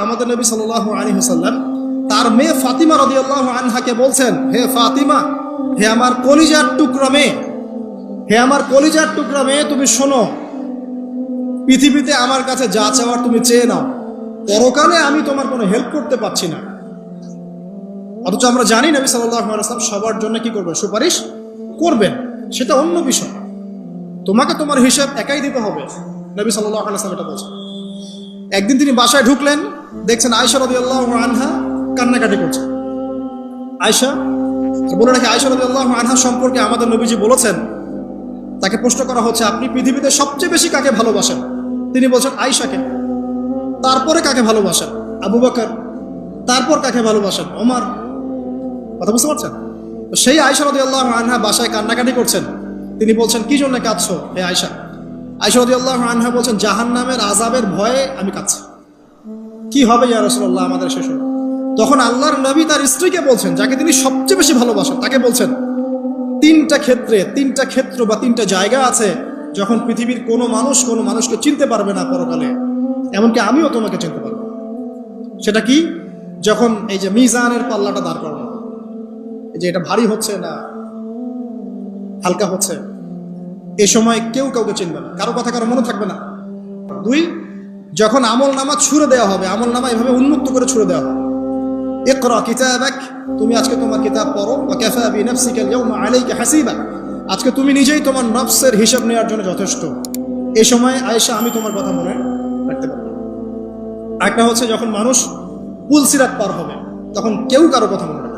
আমাদের নবী সাল্লাল্লাহু আলাইহি ওয়াসাল্লাম তার মেয়ে ফাতিমা রাদিয়াল্লাহু আনহাকে বলছেন, হে ফাতিমা, হে আমার কলিজার টুকরা মেয়ে, হে আমার কলিজার টুকরা মেয়ে, তুমি শোনো, পৃথিবীতে আমার কাছে যা চাওয়ার তুমি চেয়ে নাও, পরকালে আমি তোমার কোনো হেল্প করতে পারছি না। অথচ আমরা জানি নবী সাল্লাল্লাহু আলাইহি ওয়াসাল্লাম সবার জন্য কি করবেন? সুপারিশ করবেন, সেটা অন্য বিষয়। তোমাকে তোমার হিসাব একাই দিতে হবে, নবী সাল্লাল্লাহু আলাইহি ওয়াসাল্লাম এটা বলছেন। একদিন তিনি বাসায় ঢুকলেন, দেখছেন আয়েশা রাদিয়াল্লাহু আনহা কান্নাকাটি করছে। আয়েশা বলে রাখি, আয়েশা রাদিয়াল্লাহু আনহা সম্পর্কে আমাদের নবীজি বলেছেন, তাকে প্রশ্ন করা হচ্ছে, আপনি পৃথিবীতে সবচেয়ে বেশি কাকে ভালোবাসেন? তিনি বলছেন আয়েশাকে। তারপরে কাকে ভালোবাসেন? আবু বকর। তারপর কাকে ভালোবাসেন? ওমর। কথা বুঝতে পারছেন? তো সেই আয়েশা রাদিয়াল্লাহু আনহা বাসায় কান্নাকাটি করছেন। তিনি বলছেন, কি জন্য কাঁদছো হে আয়েশা? আয়েশা রাদিয়াল্লাহু আনহা বলছেন, জাহান্নামের আযাবের ভয়ে আমি কাঁদছি। কি হবে ইয়া রাসূলুল্লাহ আমাদের শেষ হবে? তখন আল্লাহর নবী তার স্ত্রীকে বলছেন, যাকে তিনি সবচেয়ে বেশি ভালোবাসেন, তাকে বলছেন, তিনটা ক্ষেত্র বা তিনটা জায়গা আছে যখন পৃথিবীর কোনো মানুষকে চিনতে পারবে না পরকালে, এমনকি আমিও তোমাকে চিনতে পারবো। সেটা কি? যখন এই যে মিজানের পাল্লাটা দাঁড় করানো, এই যে এটা ভারী হচ্ছে না হালকা হচ্ছে, এ সময় কেউ কাউকে চিনবে না, কারো কথা কারো মনে থাকবে না। দুই, যখন আমল নামা ছুড়ে দেওয়া হবে, আমল নামা এভাবে উন্মুক্ত করে ছুড়ে দেওয়া হবে, ইকরা কিতাবাক, তুমি আজকে তোমার কিতাব পড়ো, ওয়া কাফা বিনাফসিকা আল-ইয়াওমা আলাইকা হাসিবা, আজকে তুমি নিজেই তোমার নফসের হিসাব নেওয়ার জন্য যথেষ্ট। এই সময় আয়েশা আমি তোমার কথা মনে রাখতে পারবো। একটা হচ্ছে যখন মানুষ পুল সিরাত পার হবে, তখন কেউ কারো কথা মনে রাখবে না।